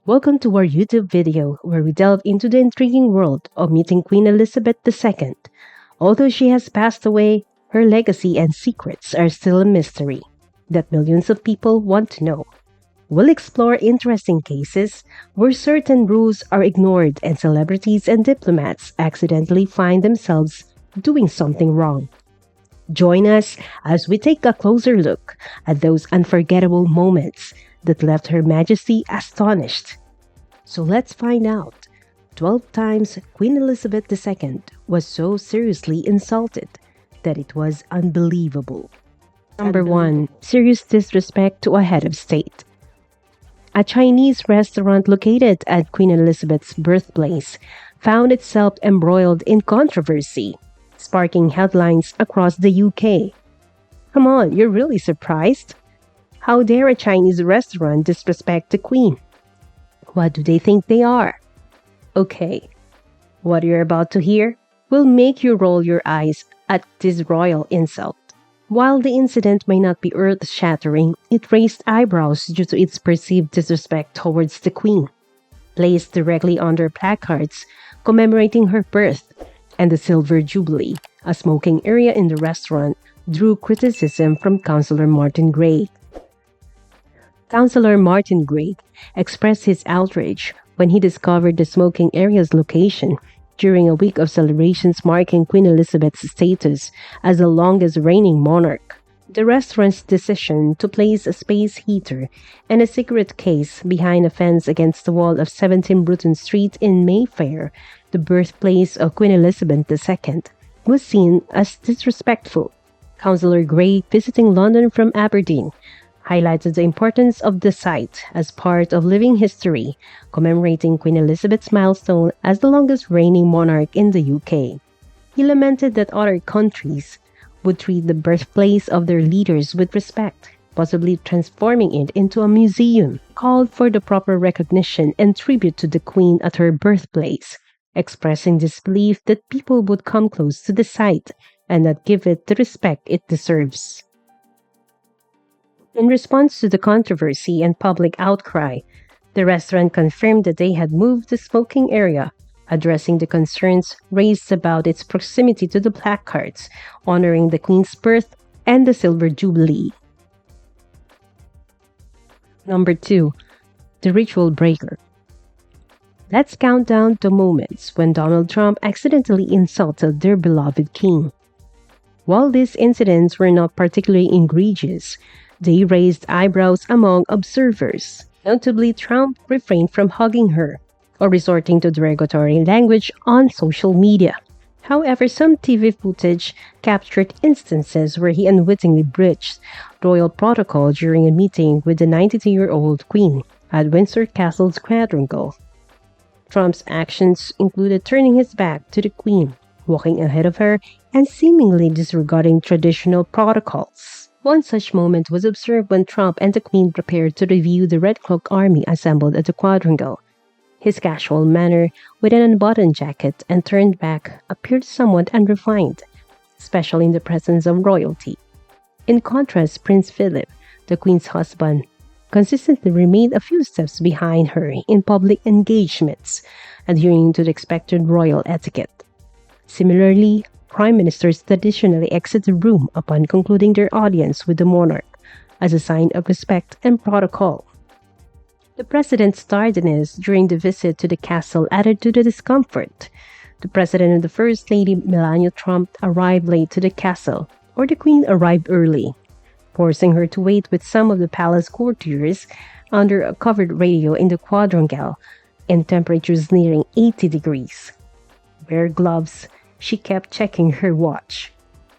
Welcome to our YouTube video where we delve into the intriguing world of meeting Queen Elizabeth II. Although she has passed away, her legacy and secrets are still a mystery that millions of people want to know. We'll explore interesting cases where certain rules are ignored and celebrities and diplomats accidentally find themselves doing something wrong. Join us as we take a closer look at those unforgettable moments that left Her Majesty astonished. So let's find out. 12 times Queen Elizabeth II was so seriously insulted that it was unbelievable. Number 1. Serious disrespect to a head of state. A Chinese restaurant located at Queen Elizabeth's birthplace found itself embroiled in controversy, sparking headlines across the UK. Come on, you're really surprised? How dare a Chinese restaurant disrespect the Queen? What do they think they are? Okay, what you're about to hear will make you roll your eyes at this royal insult. While the incident may not be earth-shattering, it raised eyebrows due to its perceived disrespect towards the Queen. Placed directly under placards commemorating her birth and the Silver Jubilee, a smoking area in the restaurant drew criticism from Councillor Martin Gray. Councillor Martin Gray expressed his outrage when he discovered the smoking area's location during a week of celebrations marking Queen Elizabeth's status as the longest reigning monarch. The restaurant's decision to place a space heater and a cigarette case behind a fence against the wall of 17 Bruton Street in Mayfair, the birthplace of Queen Elizabeth II, was seen as disrespectful. Councillor Gray, visiting London from Aberdeen, highlighted the importance of the site as part of living history, commemorating Queen Elizabeth's milestone as the longest reigning monarch in the UK. He lamented that other countries would treat the birthplace of their leaders with respect, possibly transforming it into a museum, called for the proper recognition and tribute to the Queen at her birthplace, expressing disbelief that people would come close to the site and not give it the respect it deserves. In response to the controversy and public outcry, the restaurant confirmed that they had moved the smoking area, addressing the concerns raised about its proximity to the placards honoring the Queen's birth and the Silver Jubilee. Number 2. The Ritual Breaker. Let's count down the moments when Donald Trump accidentally insulted their beloved king. While these incidents were not particularly egregious, they raised eyebrows among observers. Notably, Trump refrained from hugging her or resorting to derogatory language on social media. However, some TV footage captured instances where he unwittingly breached royal protocol during a meeting with the 92-year-old Queen at Windsor Castle's quadrangle. Trump's actions included turning his back to the Queen, walking ahead of her, and seemingly disregarding traditional protocols. One such moment was observed when Trump and the Queen prepared to review the Red Cloak army assembled at the quadrangle. His casual manner, with an unbuttoned jacket and turned back, appeared somewhat unrefined, especially in the presence of royalty. In contrast, Prince Philip, the Queen's husband, consistently remained a few steps behind her in public engagements, adhering to the expected royal etiquette. Similarly, Prime Ministers traditionally exit the room upon concluding their audience with the monarch, as a sign of respect and protocol. The President's tardiness during the visit to the castle added to the discomfort. The President and the First Lady Melania Trump arrived late to the castle, or the Queen arrived early, forcing her to wait with some of the palace courtiers under a covered radio in the quadrangle in temperatures nearing 80 degrees. Wear gloves. She kept checking her watch.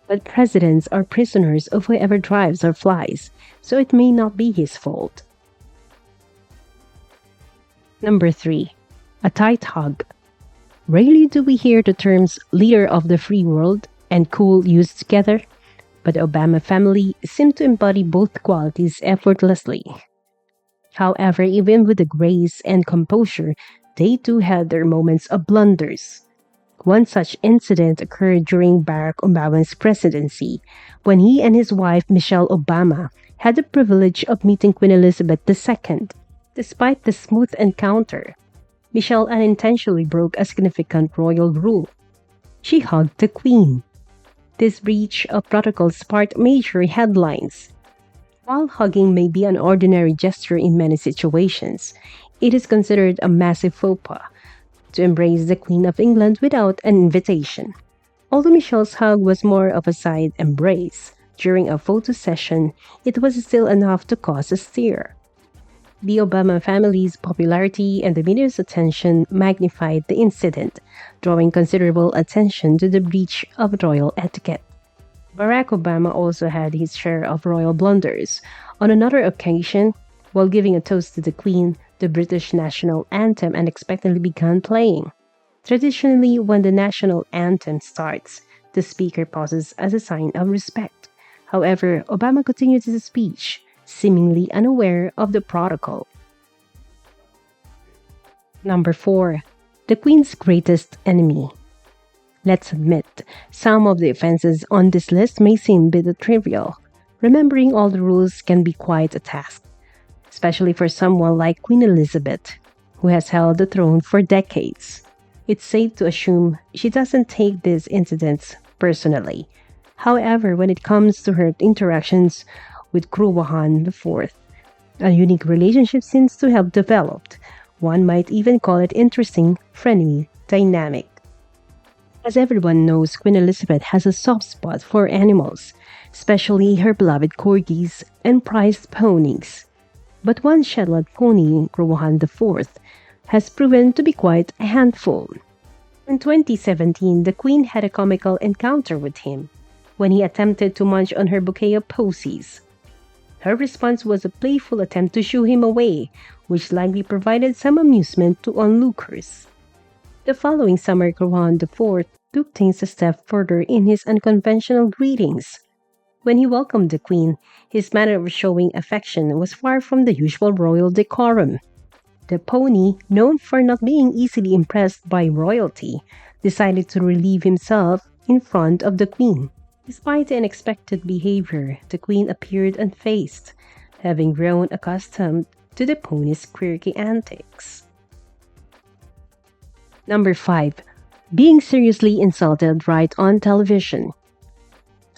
But presidents are prisoners of whoever drives or flies, so it may not be his fault. Number 3. A tight hug. Rarely do we hear the terms leader of the free world and cool used together, but the Obama family seemed to embody both qualities effortlessly. However, even with the grace and composure, they too had their moments of blunders. One such incident occurred during Barack Obama's presidency, when he and his wife Michelle Obama had the privilege of meeting Queen Elizabeth II. Despite the smooth encounter, Michelle unintentionally broke a significant royal rule. She hugged the Queen. This breach of protocol sparked major headlines. While hugging may be an ordinary gesture in many situations, it is considered a massive faux pas to embrace the Queen of England without an invitation. Although Michelle's hug was more of a side embrace, during a photo session, it was still enough to cause a stir. The Obama family's popularity and the media's attention magnified the incident, drawing considerable attention to the breach of royal etiquette. Barack Obama also had his share of royal blunders. On another occasion, while giving a toast to the Queen, the British national anthem unexpectedly began playing. Traditionally, when the national anthem starts, the speaker pauses as a sign of respect. However, Obama continued his speech, seemingly unaware of the protocol. Number 4. The Queen's greatest enemy. Let's admit, some of the offenses on this list may seem a bit trivial. Remembering all the rules can be quite a task, especially for someone like Queen Elizabeth, who has held the throne for decades. It's safe to assume she doesn't take these incidents personally. However, when it comes to her interactions with Kruwahan IV, a unique relationship seems to have developed. One might even call it interesting frenemy dynamic. As everyone knows, Queen Elizabeth has a soft spot for animals, especially her beloved corgis and prized ponies. But one Shetland pony, Kruwahan IV, has proven to be quite a handful. In 2017, the Queen had a comical encounter with him when he attempted to munch on her bouquet of posies. Her response was a playful attempt to shoo him away, which likely provided some amusement to onlookers. The following summer, Kruwahan IV took things a step further in his unconventional greetings. When he welcomed the Queen, his manner of showing affection was far from the usual royal decorum. The pony, known for not being easily impressed by royalty, decided to relieve himself in front of the Queen. Despite the unexpected behavior, the Queen appeared unfazed, having grown accustomed to the pony's quirky antics. Number 5. Being seriously insulted right on television.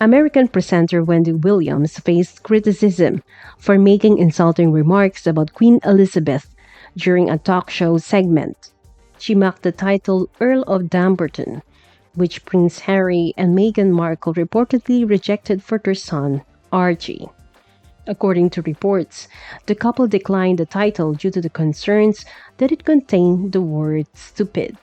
American presenter Wendy Williams faced criticism for making insulting remarks about Queen Elizabeth during a talk show segment. She mocked the title Earl of Dumbarton, which Prince Harry and Meghan Markle reportedly rejected for their son, Archie. According to reports, the couple declined the title due to the concerns that it contained the word stupid,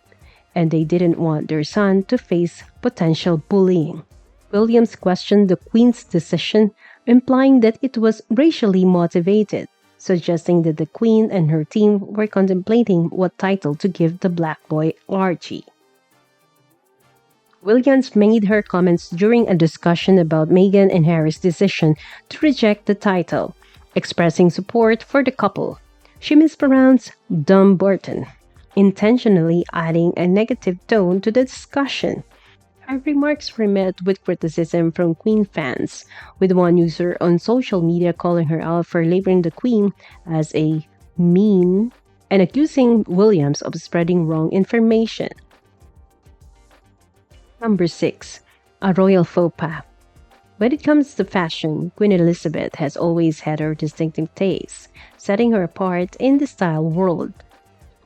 and they didn't want their son to face potential bullying. Williams questioned the Queen's decision, implying that it was racially motivated, suggesting that the Queen and her team were contemplating what title to give the black boy Archie. Williams made her comments during a discussion about Meghan and Harry's decision to reject the title, expressing support for the couple. She mispronounced Dumbarton, intentionally adding a negative tone to the discussion. Her remarks were met with criticism from Queen fans, with one user on social media calling her out for labeling the Queen as a mean and accusing Williams of spreading wrong information. Number 6. A royal faux pas. When it comes to fashion, Queen Elizabeth has always had her distinctive taste, setting her apart in the style world.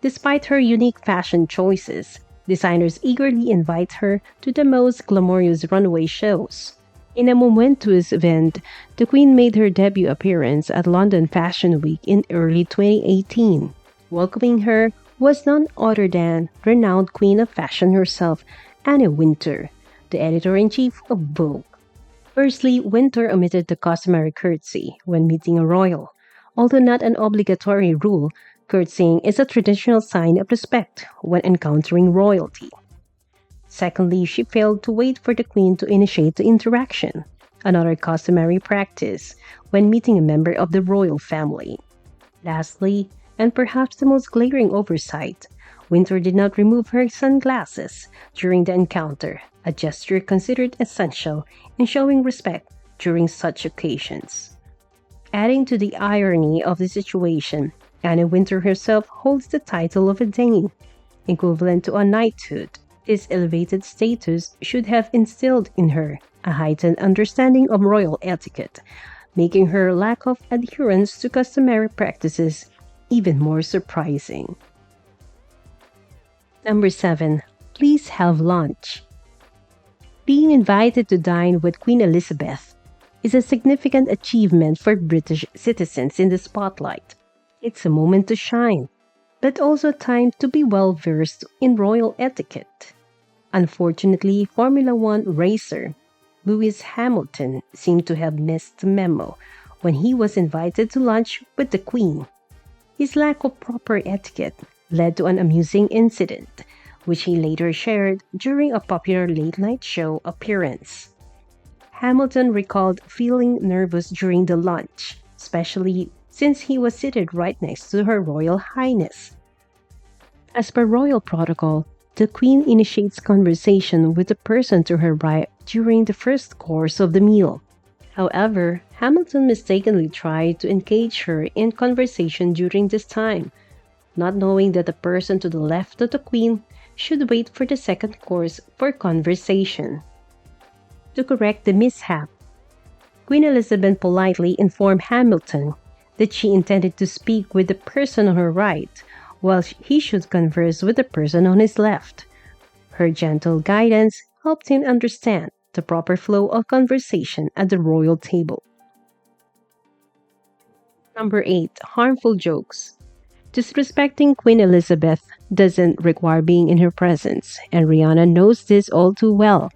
Despite her unique fashion choices, designers eagerly invite her to the most glamorous runway shows. In a momentous event, the Queen made her debut appearance at London Fashion Week in early 2018. Welcoming her was none other than renowned Queen of Fashion herself, Anna Wintour, the editor-in-chief of Vogue. Firstly, Wintour omitted the customary curtsy when meeting a royal. Although not an obligatory rule, curtsying is a traditional sign of respect when encountering royalty. Secondly, she failed to wait for the Queen to initiate the interaction, another customary practice when meeting a member of the royal family. Lastly, and perhaps the most glaring oversight, Wintour did not remove her sunglasses during the encounter, a gesture considered essential in showing respect during such occasions. Adding to the irony of the situation, Anna Wintour herself holds the title of a Dane, equivalent to a knighthood. This elevated status should have instilled in her a heightened understanding of royal etiquette, making her lack of adherence to customary practices even more surprising. Number 7. Please have lunch. Being invited to dine with Queen Elizabeth is a significant achievement for British citizens in the spotlight. It's a moment to shine, but also a time to be well versed in royal etiquette. Unfortunately, Formula One racer Lewis Hamilton seemed to have missed the memo when he was invited to lunch with the Queen. His lack of proper etiquette led to an amusing incident, which he later shared during a popular late-night show appearance. Hamilton recalled feeling nervous during the lunch, especially since he was seated right next to Her Royal Highness. As per royal protocol, the Queen initiates conversation with the person to her right during the first course of the meal. However, Hamilton mistakenly tried to engage her in conversation during this time, not knowing that the person to the left of the Queen should wait for the second course for conversation. To correct the mishap, Queen Elizabeth politely informed Hamilton that she intended to speak with the person on her right, while he should converse with the person on his left. Her gentle guidance helped him understand the proper flow of conversation at the royal table. Number 8. Harmful jokes. Disrespecting Queen Elizabeth doesn't require being in her presence, and Rihanna knows this all too well.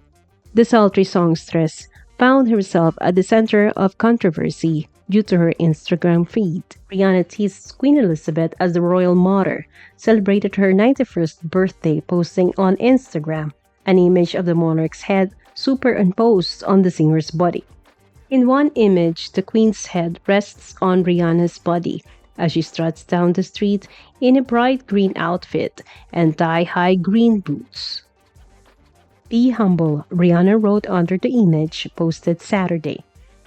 The sultry songstress found herself at the center of controversy due to her Instagram feed. Rihanna teased Queen Elizabeth as the royal mother, celebrated her 91st birthday posting on Instagram an image of the monarch's head superimposed on the singer's body. In one image, the Queen's head rests on Rihanna's body as she struts down the street in a bright green outfit and thigh-high green boots. "Be humble," Rihanna wrote under the image posted Saturday.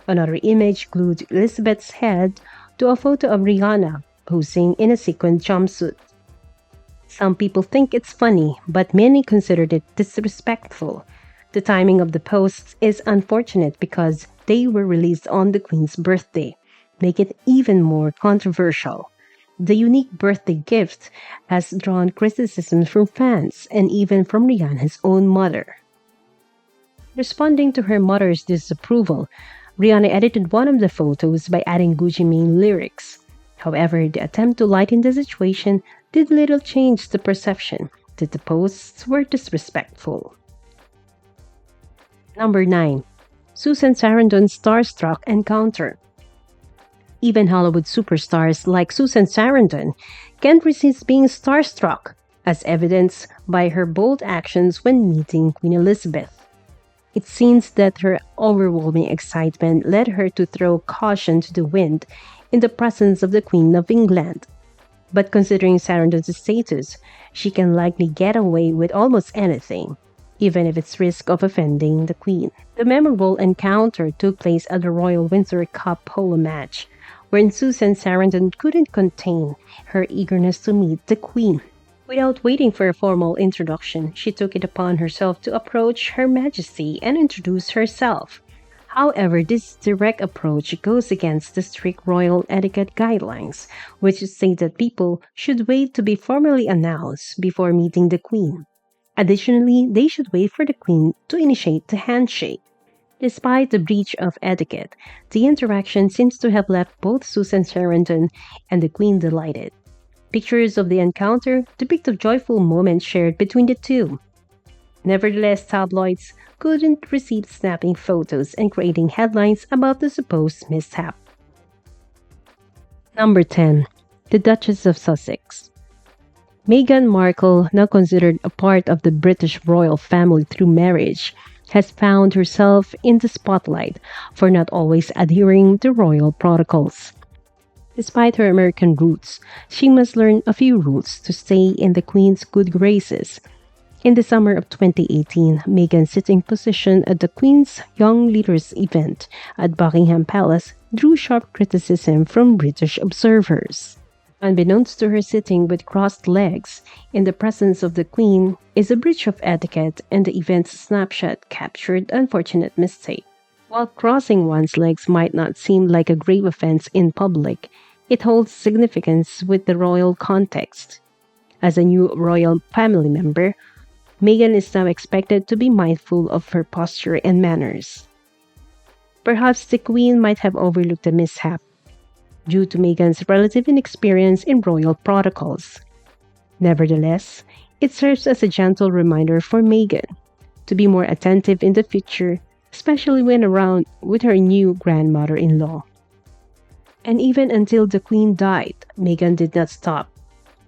Another image glued Elizabeth's head to a photo of Rihanna posing in a sequined jumpsuit. Some people think it's funny, but many considered it disrespectful. The timing of the posts is unfortunate because they were released on the Queen's birthday, making it even more controversial. The unique birthday gift has drawn criticism from fans and even from Rihanna's own mother. Responding to her mother's disapproval, Rihanna edited one of the photos by adding Gucci Mane lyrics. However, the attempt to lighten the situation did little change the perception that the posts were disrespectful. Number 9. Susan Sarandon's Starstruck encounter. Even Hollywood superstars like Susan Sarandon can't resist being starstruck, as evidenced by her bold actions when meeting Queen Elizabeth. It seems that her overwhelming excitement led her to throw caution to the wind in the presence of the Queen of England. But considering Sarandon's status, she can likely get away with almost anything, even if it's risk of offending the Queen. The memorable encounter took place at the Royal Windsor Cup polo match, wherein Susan Sarandon couldn't contain her eagerness to meet the Queen. Without waiting for a formal introduction, she took it upon herself to approach Her Majesty and introduce herself. However, this direct approach goes against the strict royal etiquette guidelines, which state that people should wait to be formally announced before meeting the Queen. Additionally, they should wait for the Queen to initiate the handshake. Despite the breach of etiquette, the interaction seems to have left both Susan Sarandon and the Queen delighted. Pictures of the encounter depict a joyful moment shared between the two. Nevertheless, tabloids couldn't resist snapping photos and creating headlines about the supposed mishap. Number 10. The Duchess of Sussex. Meghan Markle, now considered a part of the British royal family through marriage, has found herself in the spotlight for not always adhering to royal protocols. Despite her American roots, she must learn a few rules to stay in the Queen's good graces. In the summer of 2018, Meghan's sitting position at the Queen's Young Leaders event at Buckingham Palace drew sharp criticism from British observers. Unbeknownst to her, sitting with crossed legs in the presence of the Queen is a breach of etiquette, and the event's snapshot captured unfortunate mistake. While crossing one's legs might not seem like a grave offense in public, it holds significance with the royal context. As a new royal family member, Meghan is now expected to be mindful of her posture and manners. Perhaps the Queen might have overlooked the mishap due to Meghan's relative inexperience in royal protocols. Nevertheless, it serves as a gentle reminder for Meghan to be more attentive in the future, especially when around with her new grandmother-in-law. And even until the Queen died, Meghan did not stop.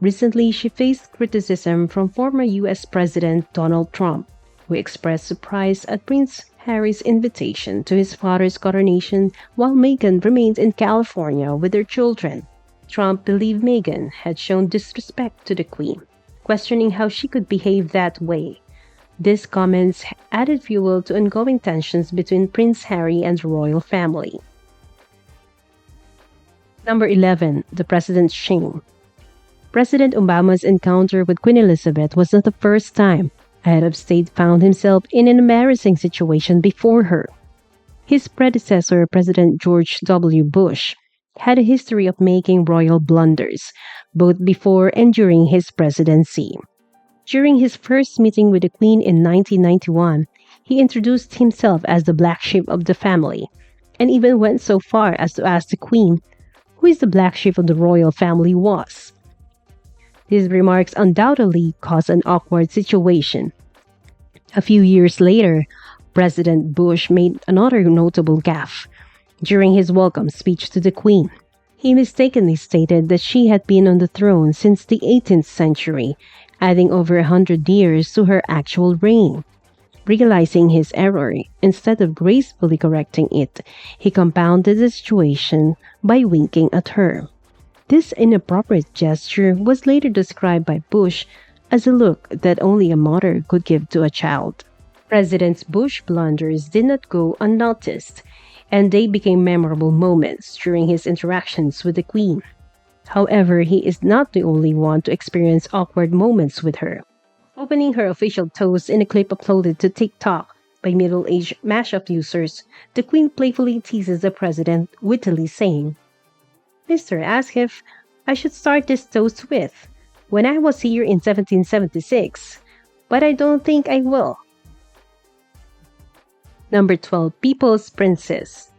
Recently, she faced criticism from former US President Donald Trump, who expressed surprise at Prince Harry's invitation to his father's coronation while Meghan remained in California with their children. Trump believed Meghan had shown disrespect to the Queen, questioning how she could behave that way. These comments added fuel to ongoing tensions between Prince Harry and the royal family. Number 11. The President's Shame. President Obama's encounter with Queen Elizabeth was not the first time a head of state found himself in an embarrassing situation before her. His predecessor, President George W. Bush, had a history of making royal blunders, both before and during his presidency. During his first meeting with the Queen in 1991, he introduced himself as the black sheep of the family, and even went so far as to ask the Queen who is the black sheep of the royal family was. These remarks undoubtedly caused an awkward situation. A few years later, President Bush made another notable gaffe. During his welcome speech to the Queen, he mistakenly stated that she had been on the throne since the 18th century, adding over 100 years to her actual reign. Realizing his error, instead of gracefully correcting it, he compounded the situation by winking at her. This inappropriate gesture was later described by Bush as a look that only a mother could give to a child. President Bush's blunders did not go unnoticed, and they became memorable moments during his interactions with the Queen. However, he is not the only one to experience awkward moments with her. Opening her official toast in a clip uploaded to TikTok by middle-aged mashup users, the Queen playfully teases the president, wittily saying, "Mr. asked if I should start this toast with, 'When I was here in 1776, but I don't think I will.'" Number 12. People's Princess.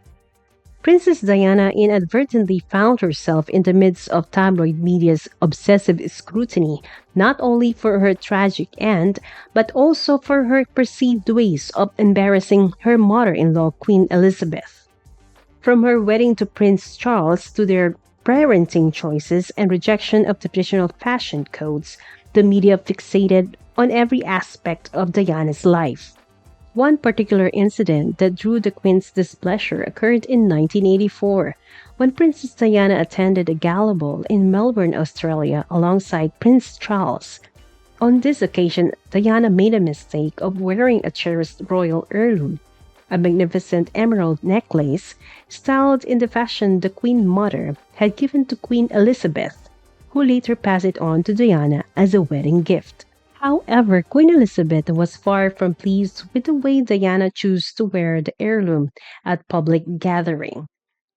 Princess Diana inadvertently found herself in the midst of tabloid media's obsessive scrutiny, not only for her tragic end, but also for her perceived ways of embarrassing her mother-in-law, Queen Elizabeth. From her wedding to Prince Charles to their parenting choices and rejection of traditional fashion codes, the media fixated on every aspect of Diana's life. One particular incident that drew the Queen's displeasure occurred in 1984, when Princess Diana attended a gala ball in Melbourne, Australia, alongside Prince Charles. On this occasion, Diana made a mistake of wearing a cherished royal heirloom, a magnificent emerald necklace styled in the fashion the Queen Mother had given to Queen Elizabeth, who later passed it on to Diana as a wedding gift. However, Queen Elizabeth was far from pleased with the way Diana chose to wear the heirloom at public gathering.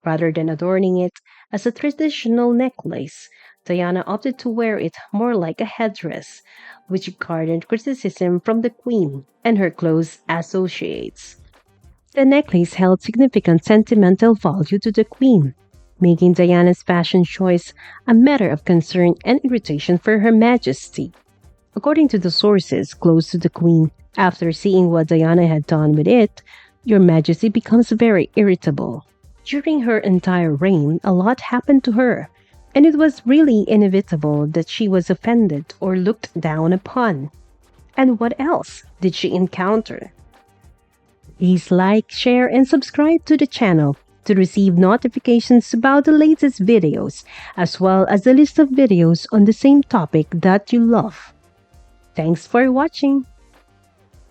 Rather than adorning it as a traditional necklace, Diana opted to wear it more like a headdress, which garnered criticism from the Queen and her close associates. The necklace held significant sentimental value to the Queen, making Diana's fashion choice a matter of concern and irritation for Her Majesty. According to the sources close to the Queen, after seeing what Diana had done with it, Your Majesty becomes very irritable. During her entire reign, a lot happened to her, and it was really inevitable that she was offended or looked down upon. And what else did she encounter? Please like, share, and subscribe to the channel to receive notifications about the latest videos, as well as a list of videos on the same topic that you love. Thanks for watching.